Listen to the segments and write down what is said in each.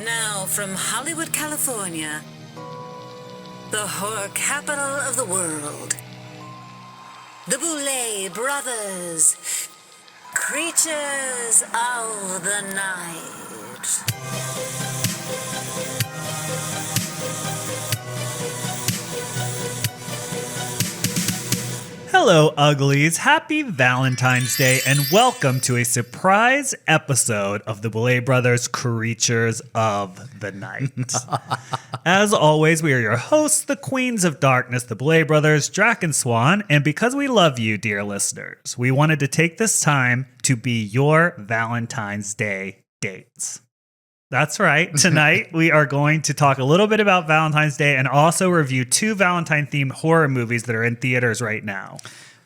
Now from Hollywood, California, the horror capital of the world, the Boulet Brothers, creatures of the night. Hello, uglies. Happy Valentine's Day, and welcome to a surprise episode of the Boulet Brothers Creatures of the Night. As always, we are your hosts, the Queens of Darkness, the Boulet Brothers, Drac and Swan, and because we love you, dear listeners, we wanted to take this time to be your Valentine's Day dates. That's right. Tonight, we are going to talk a little bit about Valentine's Day and also review two Valentine-themed horror movies that are in theaters right now.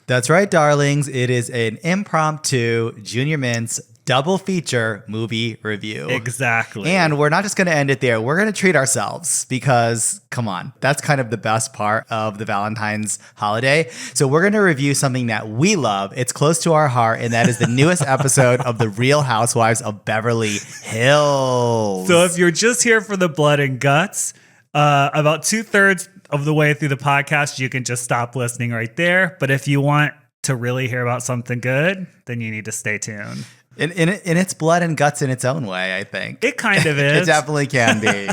That's right, darlings. It is an impromptu Junior Mints double feature movie review. Exactly. And we're not just going to end it there. We're going to treat ourselves because, come on, that's kind of the best part of the Valentine's holiday. So we're going to review something that we love. It's close to our heart, and that is the newest episode of The Real Housewives of Beverly Hills. So if you're just here for the blood and guts, about 2/3 of the way through the podcast, you can just stop listening right there. But if you want to really hear about something good, then you need to stay tuned. In its blood and guts in its own way, I think. It kind of is. It definitely can be.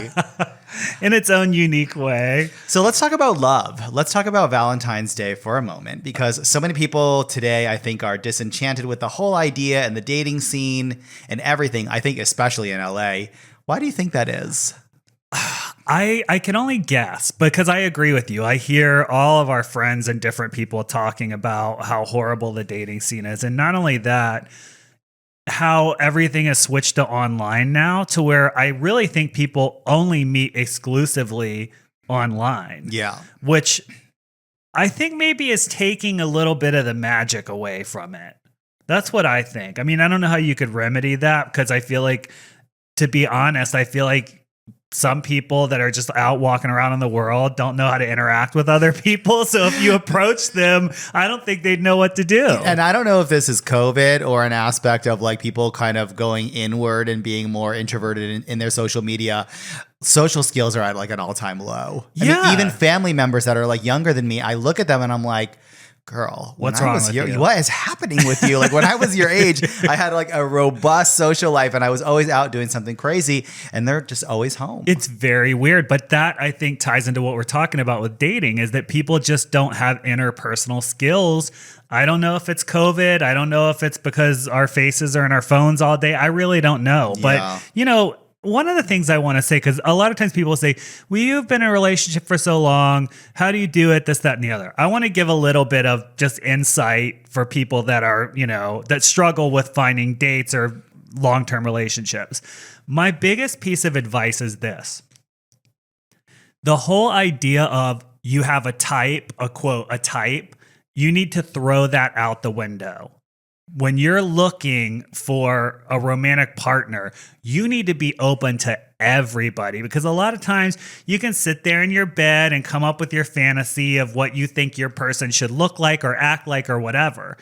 In its own unique way. So let's talk about love. Let's talk about Valentine's Day for a moment, because so many people today, I think, are disenchanted with the whole idea and the dating scene and everything, I think especially in LA. Why do you think that is? I can only guess, because I agree with you. I hear all of our friends and different people talking about how horrible the dating scene is. And not only that, how everything is switched to online now, to where I really think people only meet exclusively online. Yeah. Which I think maybe is taking a little bit of the magic away from it. That's what I think. I mean, I don't know how you could remedy that, because I feel like, to be honest, I feel like some people that are just out walking around in the world don't know how to interact with other people. So if you approach them, I don't think they'd know what to do. And I don't know if this is COVID or an aspect of like people kind of going inward and being more introverted in their social media. Social skills are at like an all-time low. Yeah. I mean, even family members that are like younger than me, I look at them and I'm like, girl, what's wrong with you? What is happening with you? Like when I was your age, I had like a robust social life and I was always out doing something crazy, and they're just always home. It's very weird, but that I think ties into what we're talking about with dating, is that people just don't have interpersonal skills. I don't know if it's COVID. I don't know if it's because our faces are in our phones all day. I really don't know. Yeah. But, you know, one of the things I want to say, because a lot of times people say, well, you've been in a relationship for so long. How do you do it? This, that, and the other. I want to give a little bit of just insight for people that are, you know, that struggle with finding dates or long-term relationships. My biggest piece of advice is this. The whole idea of you have a type, a quote, a type, you need to throw that out the window. When you're looking for a romantic partner, you need to be open to everybody, because a lot of times you can sit there in your bed and come up with your fantasy of what you think your person should look like or act like or whatever.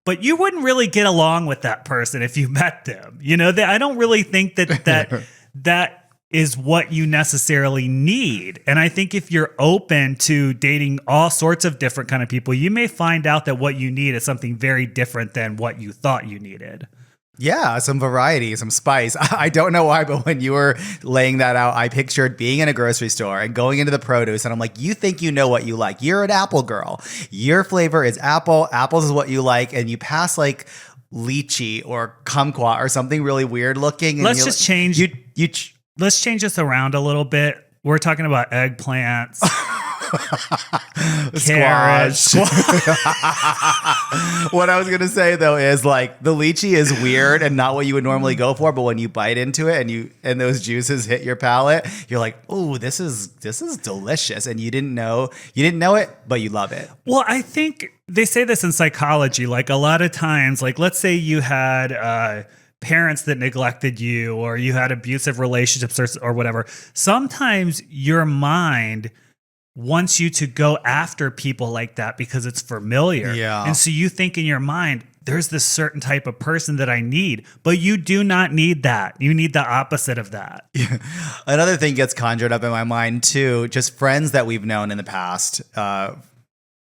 But you wouldn't really get along with that person if you met them. You know, I don't really think that is what you necessarily need. And I think if you're open to dating all sorts of different kind of people, you may find out that what you need is something very different than what you thought you needed. Yeah, some variety, some spice. I don't know why, but when you were laying that out, I pictured being in a grocery store and going into the produce, and I'm like, you think you know what you like. You're an apple girl. Your flavor is apple. Apples is what you like, and you pass like lychee or kumquat or something really weird looking. And Let's just change. Let's change this around a little bit. We're talking about eggplants, Squash. What I was going to say, though, is like the lychee is weird and not what you would normally go for. But when you bite into it and those juices hit your palate, you're like, oh, this is delicious. And you didn't know it, but you love it. Well, I think they say this in psychology. Like a lot of times, like let's say you had parents that neglected you, or you had abusive relationships or whatever. Sometimes your mind wants you to go after people like that because it's familiar. Yeah. And so you think in your mind, there's this certain type of person that I need, but you do not need that. You need the opposite of that. Another thing gets conjured up in my mind too, just friends that we've known in the past,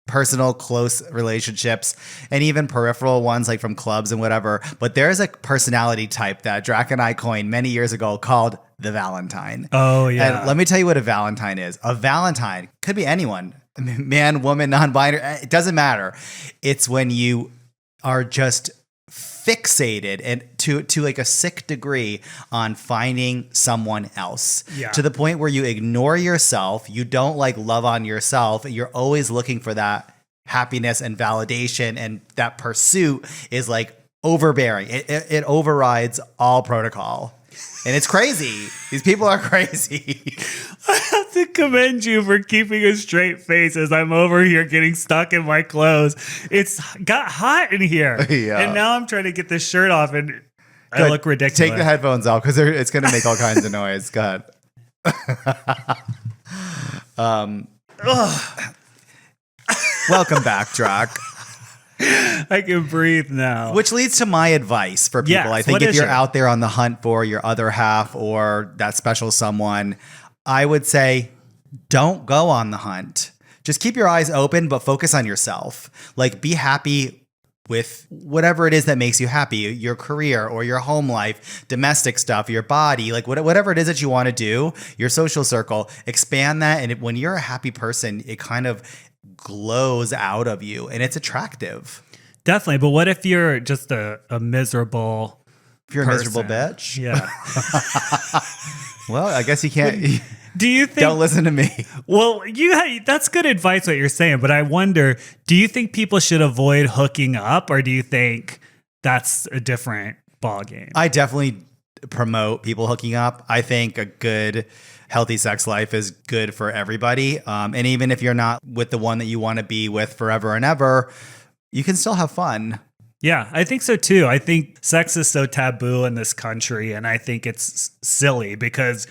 personal close relationships, and even peripheral ones like from clubs and whatever. But there's a personality type that Drac and I coined many years ago called the Valentine. Oh, yeah. And let me tell you what a Valentine is. A Valentine could be anyone, man, woman, non-binary. It doesn't matter. It's when you are just fixated and to like a sick degree on finding someone else, to the point where you ignore yourself. You don't like love on yourself. You're always looking for that happiness and validation, and that pursuit is like overbearing. It overrides all protocol. And it's crazy. These people are crazy. I have to commend you for keeping a straight face as I'm over here getting stuck in my clothes. It's got hot in here. Yeah. And now I'm trying to get this shirt off and I look ridiculous. Take the headphones off because it's going to make all kinds of noise. Go ahead. Welcome back, Drac. I can breathe now. Which leads to my advice for people. Yes, I think what if is you're it? out there on the hunt for your other half or that special someone, I would say don't go on the hunt. Just keep your eyes open, but focus on yourself. Like, be happy with whatever it is that makes you happy, your career or your home life, domestic stuff, your body, like whatever it is that you want to do, your social circle, expand that. And when you're a happy person, it kind of glows out of you and it's attractive. Definitely. But what if you're just a miserable If you're person? a miserable bitch, Yeah. well, I guess you can't. Do you think? Don't listen to me. Well, that's good advice what you're saying, but I wonder, do you think people should avoid hooking up, or do you think that's a different ballgame? I definitely promote people hooking up. I think a good, healthy sex life is good for everybody. And even if you're not with the one that you want to be with forever and ever, you can still have fun. Yeah, I think so too. I think sex is so taboo in this country, and I think it's silly because,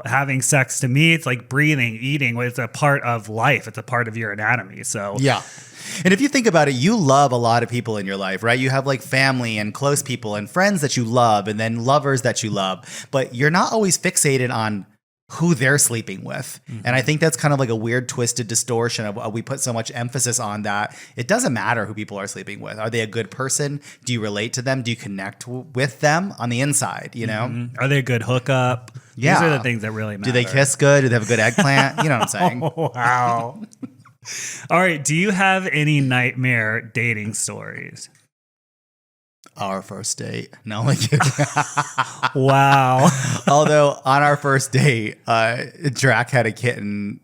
having sex to me, it's like breathing, eating. It's a part of life. It's a part of your anatomy. So yeah. And if you think about it, you love a lot of people in your life, right? You have like family and close people and friends that you love, and then lovers that you love, but you're not always fixated on who they're sleeping with. Mm-hmm. And I think that's kind of like a weird twisted distortion of we put so much emphasis on that. It doesn't matter who people are sleeping with. Are they a good person? Do you relate to them? Do you connect with them on the inside? Mm-hmm. Are they a good hookup? Yeah. These are the things that really matter. Do they kiss good? Do they have a good eggplant? You know what I'm saying? Wow. All right. Do you have any nightmare dating stories? Our first date. No, I'm kidding. Wow. Although on our first date, Drac had a kitten,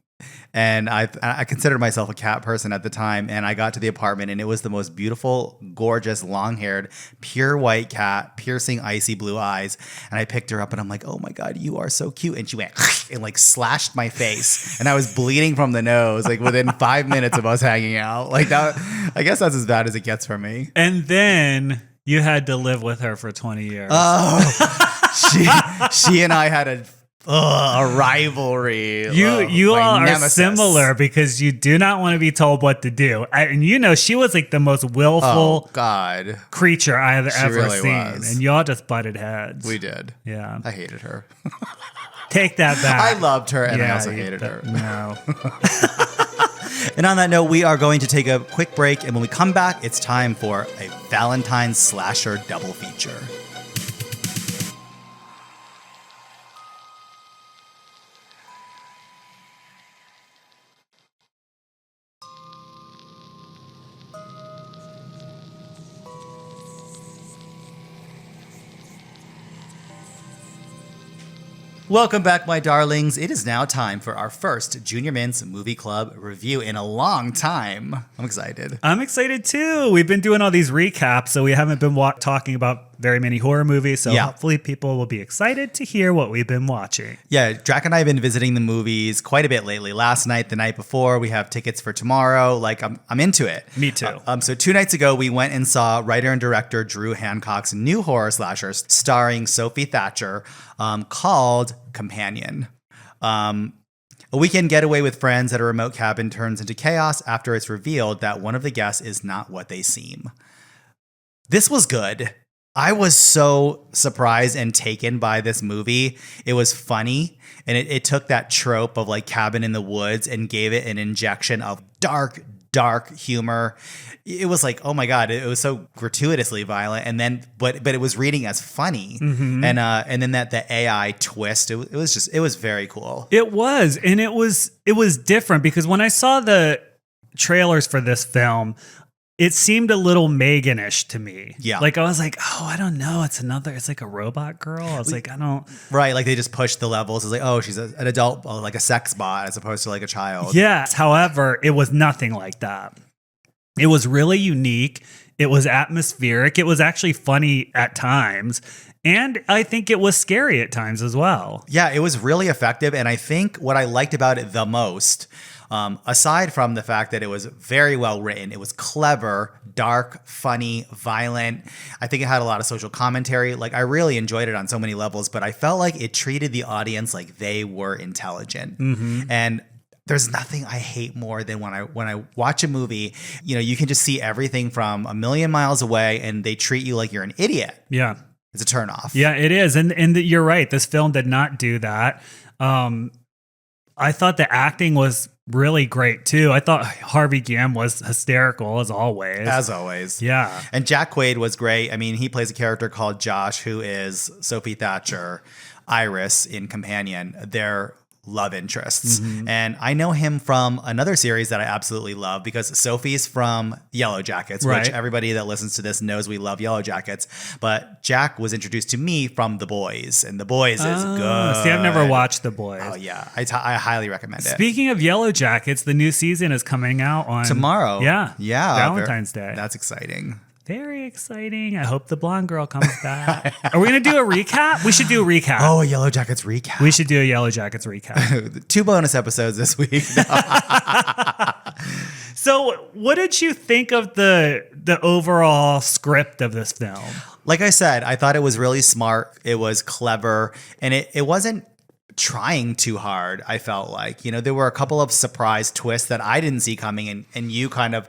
and I considered myself a cat person at the time. And I got to the apartment, and it was the most beautiful, gorgeous, long-haired, pure white cat, piercing, icy blue eyes. And I picked her up, and I'm like, "Oh my god, you are so cute!" And she went and like slashed my face, and I was bleeding from the nose like within 5 minutes of us hanging out. Like that, I guess that's as bad as it gets for me. And then you had to live with her for 20 years. Oh, she and I had a rivalry. You all are nemesis. similar because you do not want to be told what to do. And she was like the most willful creature I have ever really seen. was. And y'all just butted heads. We did. Yeah. I hated her. Take that back. I loved her and I also hated her. No. And on that note, we are going to take a quick break. And when we come back, it's time for a Valentine's slasher double feature. Welcome back, my darlings. It is now time for our first Junior Mints Movie Club review in a long time. I'm excited. I'm excited too. We've been doing all these recaps, so we haven't been talking about very many horror movies. So hopefully people will be excited to hear what we've been watching. Yeah, Drac and I have been visiting the movies quite a bit lately. Last night, the night before, we have tickets for tomorrow. Like, I'm into it. Me too. So 2 nights ago, we went and saw writer and director Drew Hancock's new horror slasher starring Sophie Thatcher called Companion. A weekend getaway with friends at a remote cabin turns into chaos after it's revealed that one of the guests is not what they seem. This was good. I was so surprised and taken by this movie. It was funny, and it took that trope of like cabin in the woods and gave it an injection of dark humor. It was like, oh my God, it was so gratuitously violent. And then, but it was reading as funny. And then the AI twist, it was very cool. It was. And it was different because when I saw the trailers for this film, it seemed a little Megan-ish to me. Yeah. Like I was like, oh, I don't know. It's like a robot girl. I was like, I don't. Right. Like they just pushed the levels. It's like, oh, she's an adult, like a sex bot as opposed to like a child. Yes. However, it was nothing like that. It was really unique. It was atmospheric. It was actually funny at times. And I think it was scary at times as well. Yeah, it was really effective. And I think what I liked about it the most, aside from the fact that it was very well written, it was clever, dark, funny, violent. I think it had a lot of social commentary. Like I really enjoyed it on so many levels, but I felt like it treated the audience like they were intelligent. And there's nothing I hate more than when I watch a movie, you can just see everything from a million miles away and they treat you like you're an idiot. Yeah. It's a turnoff. Yeah, it is. And you're right. This film did not do that. I thought the acting was really great too. I thought Harvey Guillen was hysterical as always. As always. Yeah. And Jack Quaid was great. I mean, he plays a character called Josh, who is Sophie Thatcher, Iris in Companion. They're love interests. And I know him from another series that I absolutely love because Sophie's from Yellow Jackets, Right. which everybody that listens to this knows we love Yellow Jackets. But Jack was introduced to me from The Boys, and The Boys is good. See, I've never watched The Boys. Oh, yeah. I highly recommend it. Speaking of Yellow Jackets, the new season is coming out on Tomorrow. Yeah. Yeah. Valentine's Day. That's exciting. Very exciting. I hope the blonde girl comes back. Are we going to do a recap? We should do a recap. Oh, a Yellow Jackets recap. We should do a Yellow Jackets recap. 2 bonus episodes this week. So what did you think of the overall script of this film? Like I said, I thought it was really smart. It was clever. And it wasn't trying too hard, I felt like. There were a couple of surprise twists that I didn't see coming, and you kind of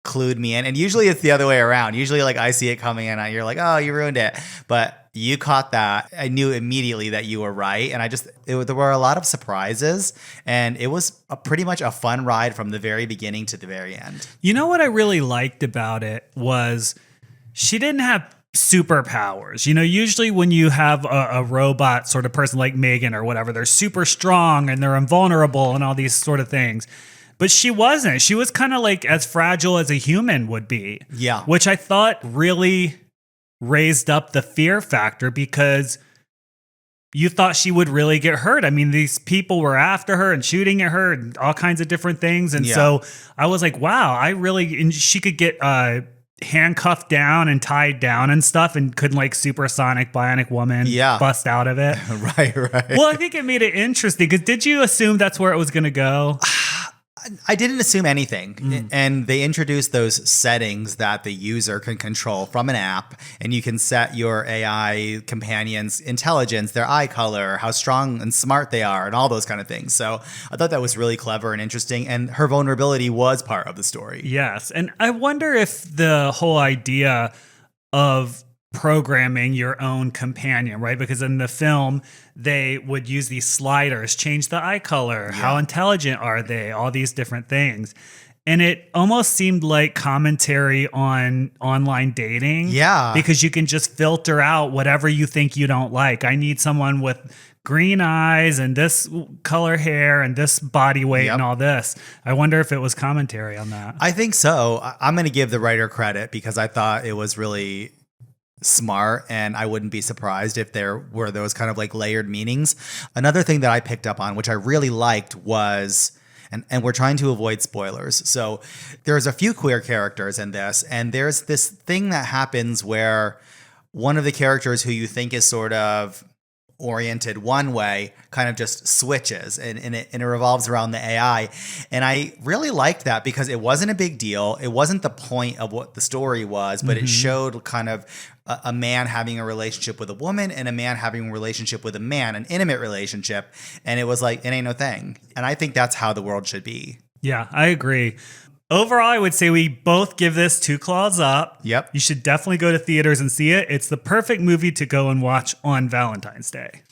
clued me in. And usually it's the other way around. Usually like I see it coming in and you're like, oh, you ruined it. But you caught that. I knew immediately that you were right. And there were a lot of surprises, and it was pretty much a fun ride from the very beginning to the very end. You know what I really liked about it was she didn't have superpowers. Usually when you have a robot sort of person like Megan or whatever, they're super strong and they're invulnerable and all these sort of things. But she wasn't. She was kind of like as fragile as a human would be. Yeah. Which I thought really raised up the fear factor because you thought she would really get hurt. I mean, these people were after her and shooting at her and all kinds of different things. And so I was like, wow, and she could get handcuffed down and tied down and stuff and couldn't like supersonic bionic woman bust out of it. Right. Well, I think it made it interesting because did you assume that's where it was going to go? I didn't assume anything. And they introduced those settings that the user can control from an app, and you can set your AI companion's intelligence, their eye color, how strong and smart they are, and all those kind of things. So I thought that was really clever and interesting, and her vulnerability was part of the story. Yes. And I wonder if the whole idea of programming your own companion, right? Because in the film, they would use these sliders, change the eye color, how intelligent are they, all these different things. And it almost seemed like commentary on online dating. Yeah. Because you can just filter out whatever you think you don't like. I need someone with green eyes and this color hair and this body weight and all this. I wonder if it was commentary on that. I think so. I'm going to give the writer credit because I thought it was really smart, and I wouldn't be surprised if there were those kind of like layered meanings. Another thing that I picked up on, which I really liked, was, and we're trying to avoid spoilers. So there's a few queer characters in this, and there's this thing that happens where one of the characters who you think is sort of oriented one way kind of just switches, and it revolves around the AI. And I really liked that because it wasn't a big deal. It wasn't the point of what the story was, but it showed kind of a man having a relationship with a woman and a man having a relationship with a man, an intimate relationship. And it was like, it ain't no thing. And I think that's how the world should be. Yeah, I agree. Overall, I would say we both give this 2 claws up. Yep. You should definitely go to theaters and see it. It's the perfect movie to go and watch on Valentine's Day.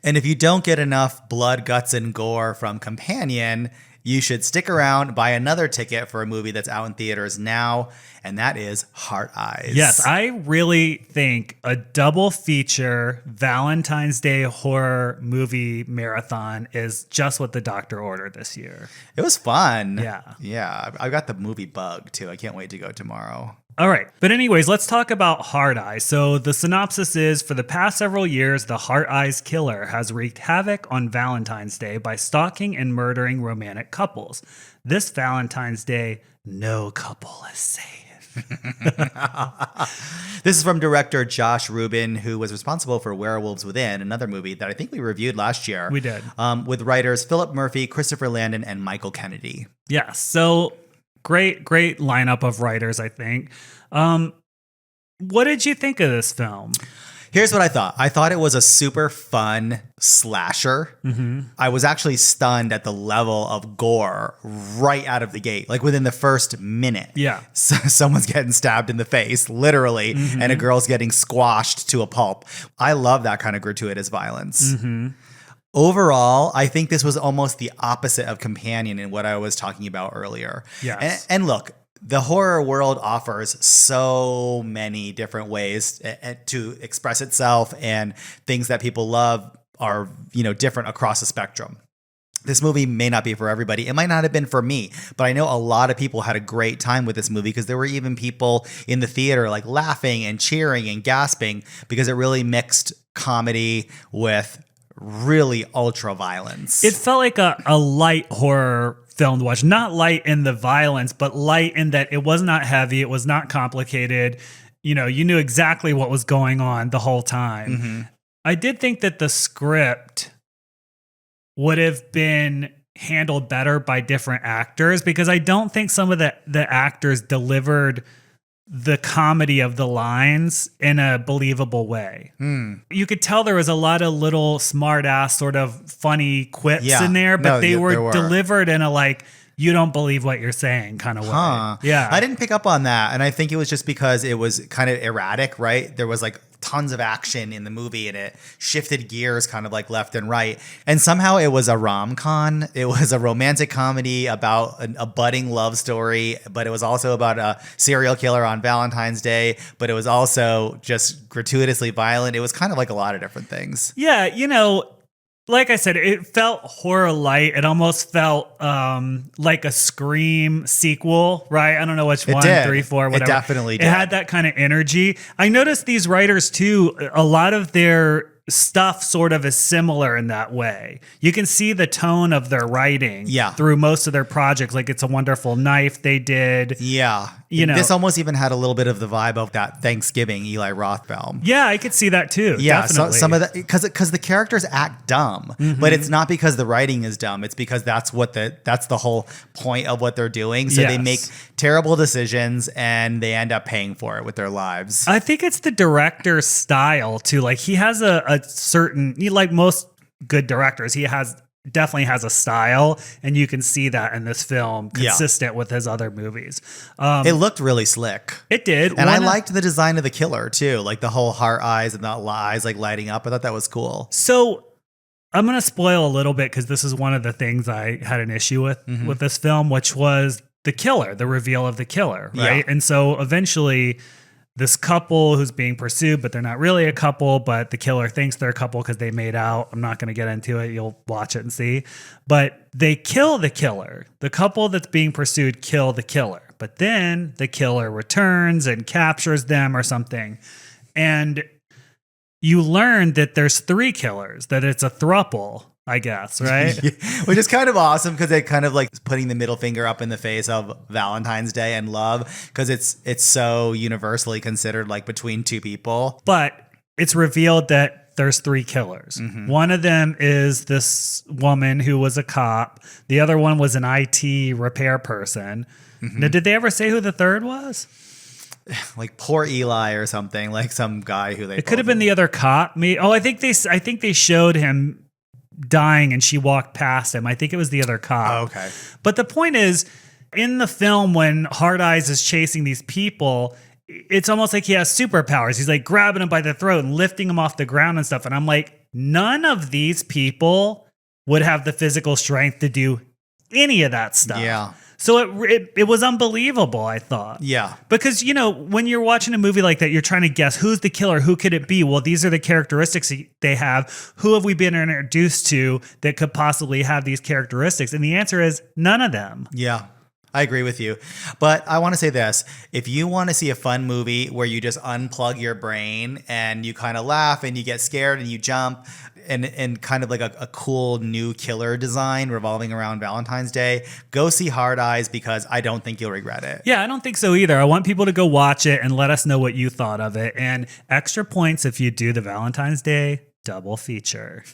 And if you don't get enough blood, guts, and gore from Companion, you should stick around, buy another ticket for a movie that's out in theaters now, and that is Heart Eyes. Yes, I really think a double feature Valentine's Day horror movie marathon is just what the doctor ordered this year. It was fun. Yeah. Yeah. I've got the movie bug, too. I can't wait to go tomorrow. All right. But anyways, let's talk about Heart Eyes. So the synopsis is, for the past several years, the Heart Eyes killer has wreaked havoc on Valentine's Day by stalking and murdering romantic couples. This Valentine's Day, no couple is safe. This is from director Josh Rubin, who was responsible for Werewolves Within, another movie that I think we reviewed last year. We did. With writers Philip Murphy, Christopher Landon, and Michael Kennedy. Yes. So great lineup of writers, I think. What did you think of this film? Here's what I thought. I thought it was a super fun slasher. Mm-hmm. I was actually stunned at the level of gore right out of the gate, like within the first minute. Yeah. So someone's getting stabbed in the face, literally, and a girl's getting squashed to a pulp. I love that kind of gratuitous violence. Mm-hmm. Overall, I think this was almost the opposite of Companion in what I was talking about earlier. Yes. And look, the horror world offers so many different ways to express itself, and things that people love are, different across the spectrum. This movie may not be for everybody. It might not have been for me, but I know a lot of people had a great time with this movie, because there were even people in the theater like laughing and cheering and gasping, because it really mixed comedy with really ultra violence. It felt like a light horror film to watch. Not light in the violence, but light in that it was not heavy. It was not complicated. You knew exactly what was going on the whole time. Mm-hmm. I did think that the script would have been handled better by different actors, because I don't think some of the actors delivered the comedy of the lines in a believable way. You could tell there was a lot of little smart ass sort of funny quips in there, but they were delivered in a you don't believe what you're saying kind of way. Yeah. I didn't pick up on that. And I think it was just because it was kind of erratic, right? There was tons of action in the movie, and it shifted gears kind of left and right. And somehow it was a rom-com. It was a romantic comedy about a budding love story, but it was also about a serial killer on Valentine's Day, but it was also just gratuitously violent. It was kind of a lot of different things. Yeah, like I said, it felt horror light. It almost felt like a Scream sequel, right? I don't know which one, 3, 4, whatever. It definitely did. It had that kind of energy. I noticed these writers too, a lot of their stuff sort of is similar in that way. You can see the tone of their writing through most of their projects. Like It's a Wonderful Knife they did. Yeah. This almost even had a little bit of the vibe of that Thanksgiving Eli Roth film. Yeah, I could see that too. Yeah, definitely. So some of that, because the characters act dumb, but it's not because the writing is dumb. It's because that's the whole point of what they're doing. So they make terrible decisions, and they end up paying for it with their lives. I think it's the director's style too. He has a certain, like most good directors, he definitely has a style, and you can see that in this film, consistent with his other movies. It looked really slick. It did. And I liked the design of the killer too, the whole heart eyes and the eyes lighting up. I thought that was cool. So I'm going to spoil a little bit, because this is one of the things I had an issue with this film, which was the killer, the reveal of the killer, right? Yeah. And so eventually this couple who's being pursued, but they're not really a couple, but the killer thinks they're a couple because they made out. I'm not going to get into it. You'll watch it and see. But they kill the killer. The couple that's being pursued kill the killer. But then the killer returns and captures them or something. And you learn that there's 3 killers, that it's a throuple, I guess, right? Which is kind of awesome, because it kind of putting the middle finger up in the face of Valentine's Day and love, because it's so universally considered between 2 people. But it's revealed that there's 3 killers. Mm-hmm. One of them is this woman who was a cop. The other one was an IT repair person. Mm-hmm. Now, did they ever say who the third was? Poor Eli or something, some guy who they. It could have been the other cop. I think they showed him dying, and she walked past him. I think it was the other cop. Oh, okay. But the point is, in the film when Hard Eyes is chasing these people, it's almost like he has superpowers. He's like grabbing them by the throat and lifting them off the ground and stuff. And I'm like, none of these people would have the physical strength to do any of that stuff. Yeah. So it was unbelievable, I thought. Yeah. Because, you know, when you're watching a movie like that, you're trying to guess who's the killer, who could it be? Well, these are the characteristics they have. Who have we been introduced to that could possibly have these characteristics? And the answer is none of them. Yeah. I agree with you. But I want to say this. If you want to see a fun movie where you just unplug your brain and you kind of laugh and you get scared and you jump and kind of like a cool new killer design revolving around Valentine's Day, go see Hard Eyes because I don't think you'll regret it. Yeah, I don't think so either. I want people to go watch it and let us know what you thought of it. And extra points if you do the Valentine's Day double feature.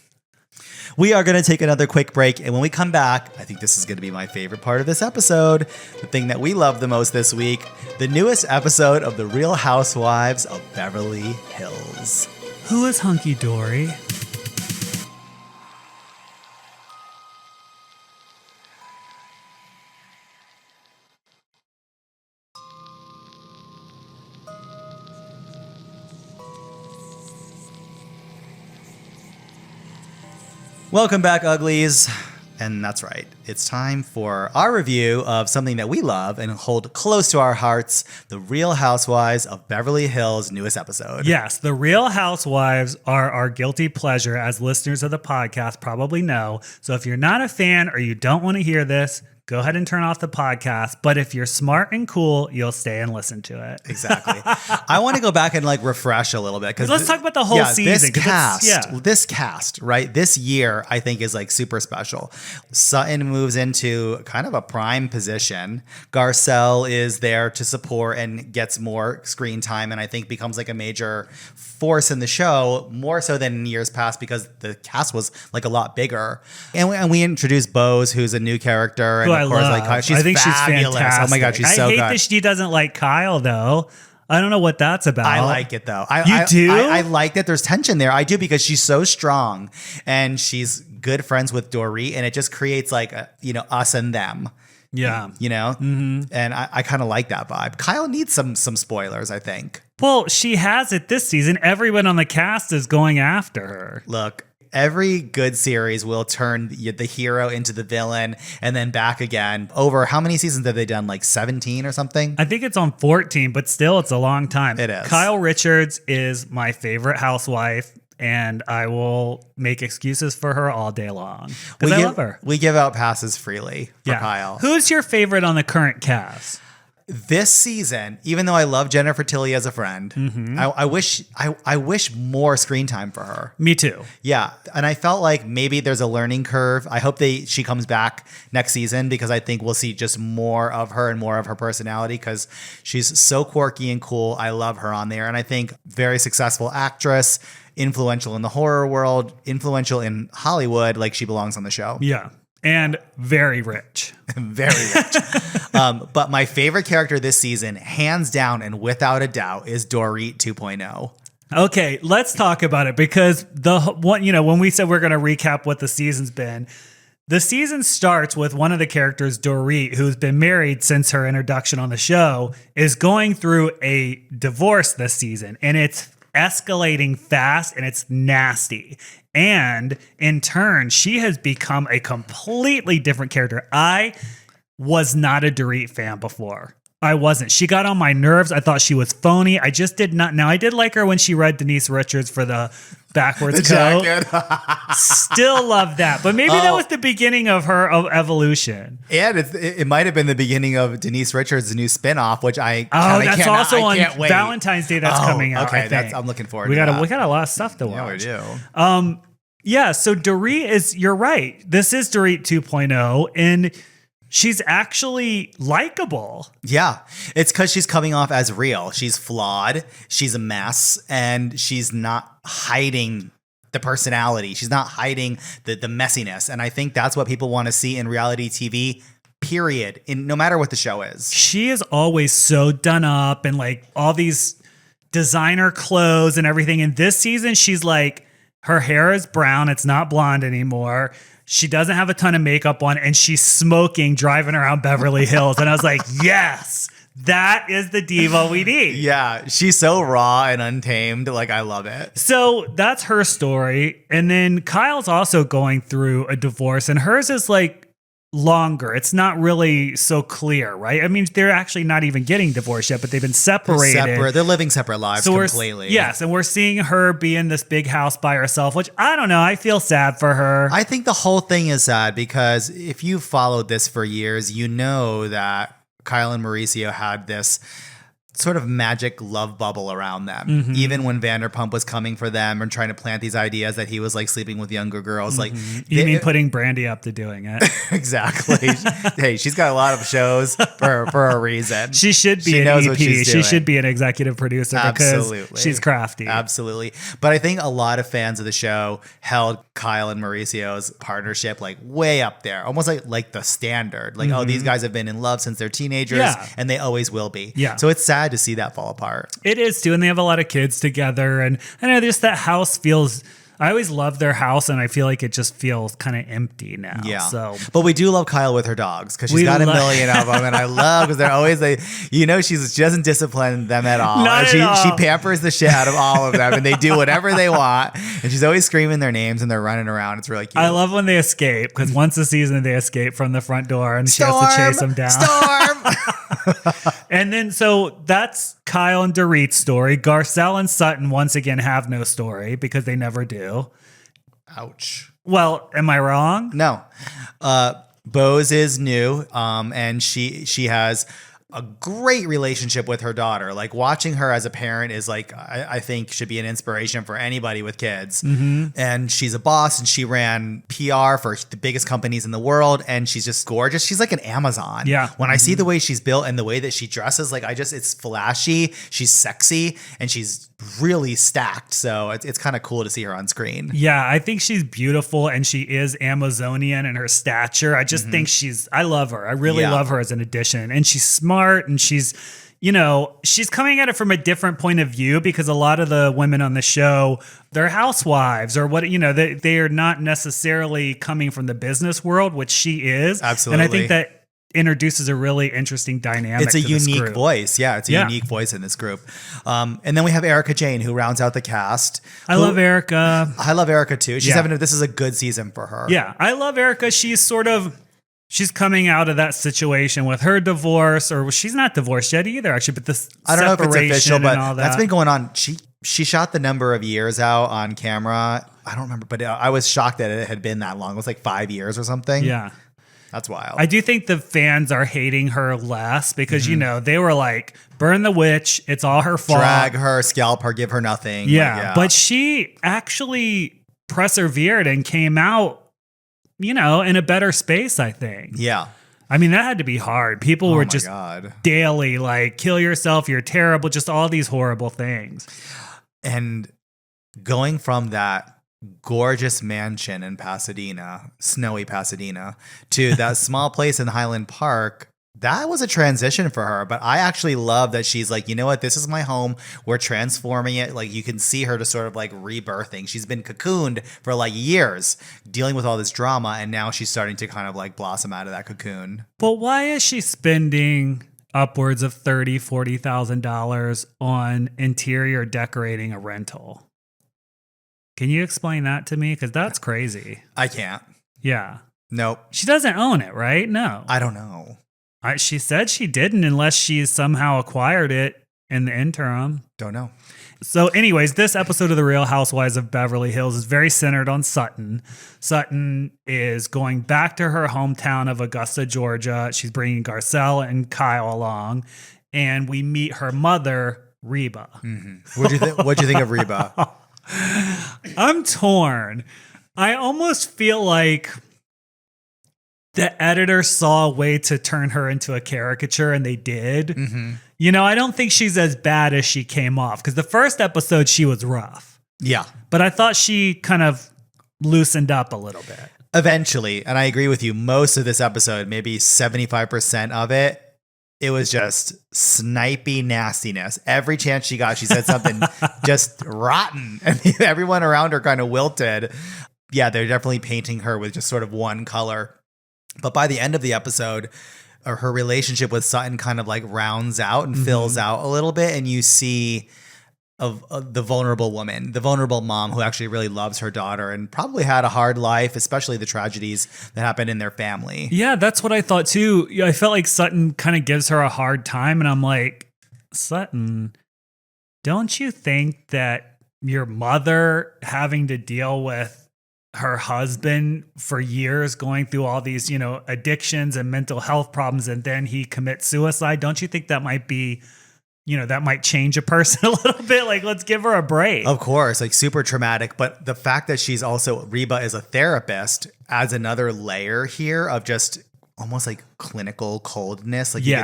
We are going to take another quick break. And when we come back, I think this is going to be my favorite part of this episode. The thing that we love the most this week, the newest episode of The Real Housewives of Beverly Hills. Who is Hunky Dory? Welcome back, uglies. And that's right. It's time for our review of something that we love and hold close to our hearts, The Real Housewives of Beverly Hills' newest episode. Yes, The Real Housewives are our guilty pleasure, as listeners of the podcast probably know. So if you're not a fan or you don't want to hear this, go ahead and turn off the podcast. But if you're smart and cool, you'll stay and listen to it. Exactly. I want to go back and like refresh a little bit. Let's talk about the whole season. This cast, right? This year, I think is like super special. Sutton moves into kind of a prime position. Garcelle is there to support and gets more screen time. And I think becomes like a major force in the show, more so than in years past because the cast was like a lot bigger. And we introduced Bose, who's a new character. And I love. I think she's fantastic. Oh my God, she's so good. I hate that she doesn't like Kyle, though. I don't know what that's about. I like it, though. You do? I like that there's tension there. I do, because she's so strong and she's good friends with Dorit, and it just creates like, us and them. Yeah. Mm-hmm. And I kind of like that vibe. Kyle needs some spoilers, I think. Well, she has it this season. Everyone on the cast is going after her. Look, every good series will turn the hero into the villain and then back again. Over how many seasons have they done? Like 17 or something? I think it's on 14, but still it's a long time. It is. Kyle Richards is my favorite housewife, and I will make excuses for her all day long because I love her. We give out passes freely for Kyle. Who's your favorite on the current cast? This season, even though I love Jennifer Tilly as a friend, I wish more screen time for her. Me too. Yeah, and I felt like maybe there's a learning curve. I hope she comes back next season, because I think we'll see just more of her and more of her personality, because she's so quirky and cool. I love her on there, and I think very successful actress, influential in the horror world, influential in Hollywood. Like, she belongs on the show. Yeah. And very rich. Very rich. But my favorite character this season, hands down and without a doubt, is Dorit 2.0. Okay, let's talk about it, because when we said we're going to recap what the season's been, the season starts with one of the characters, Dorit, who's been married since her introduction on the show, is going through a divorce this season, and it's escalating fast and it's nasty. And in turn, she has become a completely different character. I was not a Dorit fan before. I wasn't. She got on my nerves. I thought she was phony. I just did not. Now, I did like her when she read Denise Richards for the backwards coat. Still love that. But maybe that was the beginning of her evolution. And it might have been the beginning of Denise Richards' new spinoff, which I that's also on wait. Valentine's Day that's coming out. Okay, I'm looking forward to that. We got a lot of stuff to watch. Yeah, we do. Yeah, so Dorit you're right. This is Dorit 2.0, and she's actually likable. Yeah, it's because she's coming off as real. She's flawed. She's a mess, and she's not hiding the personality. She's not hiding the messiness. And I think that's what people want to see in reality TV, period, no matter what the show is. She is always so done up and like all these designer clothes and everything. And this season, she's like Her hair is brown. It's not blonde anymore. She doesn't have a ton of makeup on, and she's smoking, driving around Beverly Hills. And I was like, yes, that is the diva we need. Yeah, she's so raw and untamed. Like, I love it. So that's her story. And then Kyle's also going through a divorce, and hers is like longer. It's not really so clear, right? I mean, they're actually not even getting divorced yet, but they've been separated. They're living separate lives completely. Yes, and we're seeing her be in this big house by herself, which I don't know. I feel sad for her. I think the whole thing is sad because if you followed this for years, you know that Kyle and Mauricio had this sort of magic love bubble around them. Mm-hmm. Even when Vanderpump was coming for them and trying to plant these ideas that he was like sleeping with younger girls. Like, you mean putting Brandy up to doing it? Exactly. Hey, she's got a lot of shows for a reason. She should be an EP. She should be an executive producer because she's crafty. Absolutely. But I think a lot of fans of the show held Kyle and Mauricio's partnership like way up there, almost like the standard. Like, oh, these guys have been in love since they're teenagers and they always will be. Yeah. So it's sad to see that fall apart. It is too, and they have a lot of kids together, and I know just that house feels. I always love their house, and I feel like it just feels kind of empty now. Yeah. So, but we do love Kyle with her dogs because she's got a million of them, and I love because they're always like, she doesn't discipline them at all. Not she at all. She pampers the shit out of all of them, and they do whatever they want. And she's always screaming their names, and they're running around. It's really cute. I love when they escape because once a season they escape from the front door, and she has to chase them down. Storm. And then so that's Kyle and Dorit's story. Garcelle and Sutton once again have no story because they never do. Ouch. Well, am I wrong? No. Bose is new, and she has a great relationship with her daughter. Like, watching her as a parent is like, I think should be an inspiration for anybody with kids. And she's a boss, and she ran PR for the biggest companies in the world, and she's just gorgeous. She's like an Amazon. Yeah. When I see the way she's built and the way that she dresses, like, it's flashy, she's sexy, and she's really stacked. So it's kind of cool to see her on screen. Yeah, I think she's beautiful, and she is Amazonian in her stature. I just think I love her. I really love her as an addition. And she's smart, and she's coming at it from a different point of view because a lot of the women on the show, they're housewives or they are not necessarily coming from the business world, which she is. Absolutely. And I think that introduces a really interesting dynamic. It's a to this unique group. voice. Yeah, it's a unique voice in this group. And then we have Erica Jane, who rounds out the cast. I love Erica. I love Erica too. This is a good season for her. Yeah, I love Erica. She's coming out of that situation with her divorce, or she's not divorced yet either, actually. But this I don't know if it's official, but all that's been going on. She shot the number of years out on camera. I don't remember, but I was shocked that it had been that long. It was like 5 years or something. Yeah. That's wild. I do think the fans are hating her less because, they were like, burn the witch. It's all her fault. Drag her, scalp her, give her nothing. Yeah. But she actually persevered and came out, in a better space, I think. Yeah. I mean, that had to be hard. People were just God. daily like, kill yourself, you're terrible, just all these horrible things. And going from that gorgeous mansion in Pasadena, snowy Pasadena, to that small place in Highland Park, that was a transition for her. But I actually love that she's like, you know what, this is my home. We're transforming it. Like, you can see her just sort of like rebirthing. She's been cocooned for like years, dealing with all this drama, and now she's starting to kind of like blossom out of that cocoon. But why is she spending upwards of $30,000-$40,000 on interior decorating a rental? Can you explain that to me? Because that's crazy. I can't. Yeah. Nope. She doesn't own it, right? No. I don't know. She said she didn't unless she somehow acquired it in the interim. Don't know. So anyways, this episode of The Real Housewives of Beverly Hills is very centered on Sutton. Sutton is going back to her hometown of Augusta, Georgia. She's bringing Garcelle and Kyle along. And we meet her mother, Reba. Mm-hmm. What'd you think of Reba? I'm torn. I almost feel like the editor saw a way to turn her into a caricature, and they did. Mm-hmm. I don't think she's as bad as she came off, because the first episode, she was rough. Yeah. But I thought she kind of loosened up a little bit. Eventually, and I agree with you, most of this episode, maybe 75% of it, it was just snipey nastiness. Every chance she got, she said something just rotten. And everyone around her kind of wilted. Yeah, they're definitely painting her with just sort of one color. But by the end of the episode, her relationship with Sutton kind of like rounds out and fills out a little bit. And you see of the vulnerable woman, the vulnerable mom who actually really loves her daughter and probably had a hard life, especially the tragedies that happened in their family. Yeah, that's what I thought too. I felt like Sutton kind of gives her a hard time. And I'm like, Sutton, don't you think that your mother having to deal with her husband for years going through all these, addictions and mental health problems, and then he commits suicide, don't you think that might be, that might change a person a little bit? Like, let's give her a break. Of course, like super traumatic. But the fact that Reba is a therapist adds another layer here of just almost like clinical coldness. Like you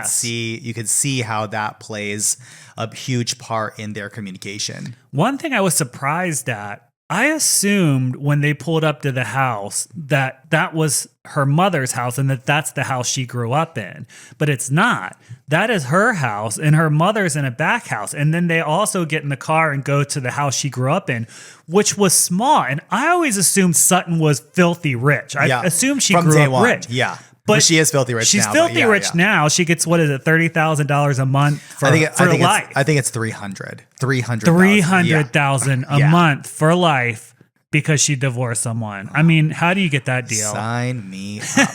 could see how that plays a huge part in their communication. One thing I was surprised at, I assumed when they pulled up to the house that was her mother's house and that's the house she grew up in. But it's not. That is her house, and her mother's in a back house. And then they also get in the car and go to the house she grew up in, which was small. And I always assumed Sutton was filthy rich. I assumed she grew up rich. Yeah. But she is filthy rich now. She's filthy rich now. She gets, what is it, $30,000 a month for life. I think it's $300,000. $300,000 a month for life because she divorced someone. I mean, how do you get that deal? Sign me up.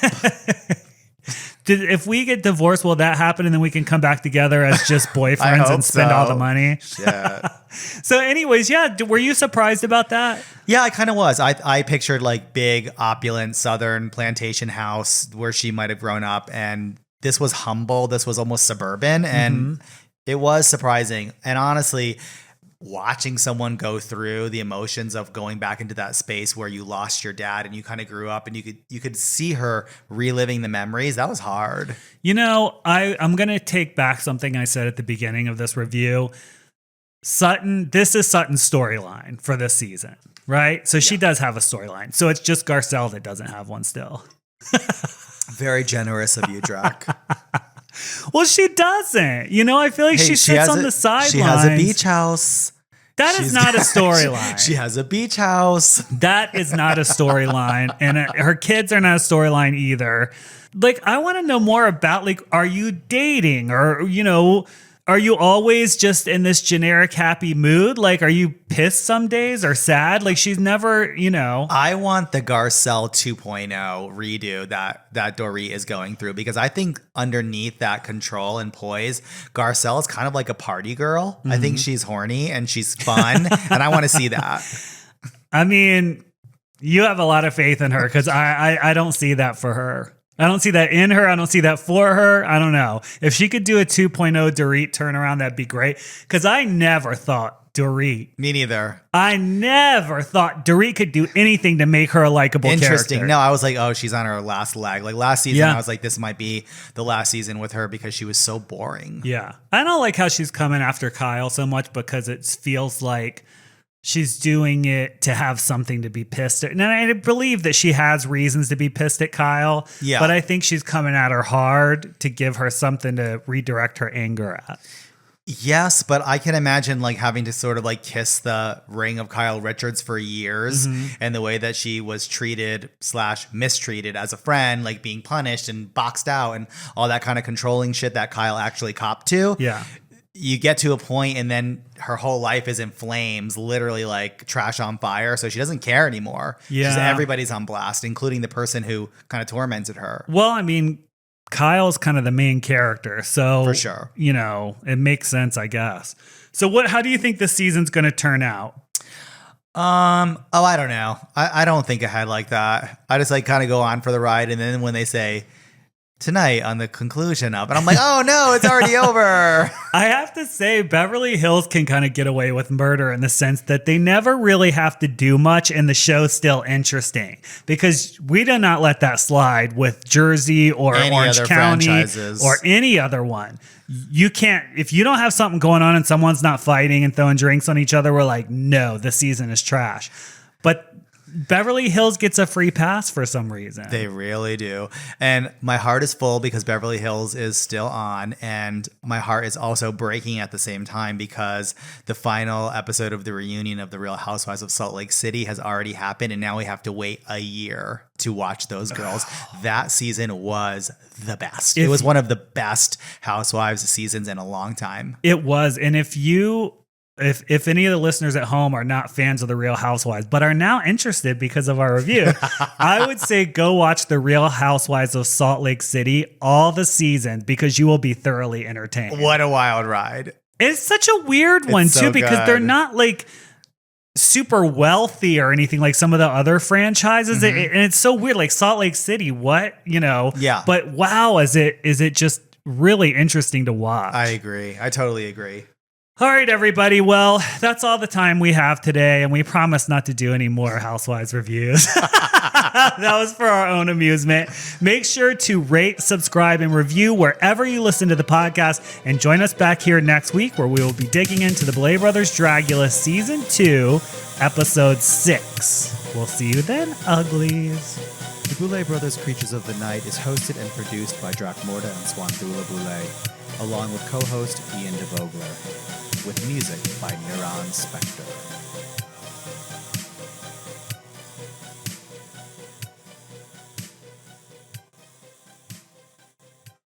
If we get divorced, will that happen and then we can come back together as just boyfriends and spend all the money? Yeah. So anyways, were you surprised about that? Yeah, I kind of was. I pictured like big, opulent Southern plantation house where she might have grown up. And this was humble. This was almost suburban. And it was surprising. And honestly, watching someone go through the emotions of going back into that space where you lost your dad and you kind of grew up and you could see her reliving the memories. That was hard. I'm going to take back something I said at the beginning of this review. This is Sutton's storyline for this season, right? So she does have a storyline. So it's just Garcelle that doesn't have one still. Very generous of you, Drac. Well, she doesn't. I feel like she sits on the sidelines. She has a beach house. That is not a storyline. She has a beach house. That is not a storyline. And her kids are not a storyline either. Like, I want to know more about, like, are you dating? Or, are you always just in this generic happy mood? Like, are you pissed some days or sad? Like, she's never, I want the Garcelle 2.0 redo that Dorit is going through, because I think underneath that control and poise, Garcelle is kind of like a party girl. I think she's horny and she's fun, and I want to see that. I mean, you have a lot of faith in her, because I don't see that for her. I don't see that in her. I don't see that for her. I don't know. If she could do a 2.0 Dorit turnaround, that'd be great. Because I never thought Dorit. Me neither. I never thought Dorit could do anything to make her a likable character. Interesting. No, I was like, oh, she's on her last leg. Like last season, I was like, this might be the last season with her because she was so boring. Yeah. I don't like how she's coming after Kyle so much, because it feels like she's doing it to have something to be pissed at. And I believe that she has reasons to be pissed at Kyle. Yeah. But I think she's coming at her hard to give her something to redirect her anger at. Yes, but I can imagine like having to sort of like kiss the ring of Kyle Richards for years, and the way that she was treated / mistreated as a friend, like being punished and boxed out and all that kind of controlling shit that Kyle actually copped to. Yeah. You get to a point and then her whole life is in flames, literally like trash on fire. So she doesn't care anymore. Yeah. Everybody's on blast, including the person who kind of tormented her. Well, I mean, Kyle's kind of the main character. So, for sure, it makes sense, I guess. So how do you think this season's going to turn out? I don't know. I don't think ahead like that. I just like kind of go on for the ride. And then when they say, tonight on the conclusion of, and I'm like, oh no, it's already over. I have to say, Beverly Hills can kind of get away with murder in the sense that they never really have to do much and the show's still interesting, because we do not let that slide with Jersey or any Orange County franchises, or any other one. You can't, if you don't have something going on and someone's not fighting and throwing drinks on each other, we're like, no, the season is trash. But Beverly Hills gets a free pass for some reason. They really do. And my heart is full because Beverly Hills is still on. And my heart is also breaking at the same time because the final episode of the reunion of The Real Housewives of Salt Lake City has already happened. And now we have to wait a year to watch those girls. That season was the best. It was one of the best Housewives seasons in a long time. It was. And if any of the listeners at home are not fans of The Real Housewives, but are now interested because of our review, I would say go watch The Real Housewives of Salt Lake City, all the seasons, because you will be thoroughly entertained. What a wild ride. It's such a weird one, so too, because good. they're not like super wealthy or anything like some of the other franchises. And it's so weird. Like Salt Lake City, what? Yeah. But wow, is it just really interesting to watch. I agree. I totally agree. All right, everybody. Well, that's all the time we have today, and we promise not to do any more Housewives reviews. That was for our own amusement. Make sure to rate, subscribe, and review wherever you listen to the podcast, and join us back here next week where we will be digging into the Boulet Brothers Dragula Season 2, Episode 6. We'll see you then, uglies. The Boulet Brothers Creatures of the Night is hosted and produced by Dracmorda and Swantula Boulet, along with co-host Ian DeVogler, with music by Neuron Spectre.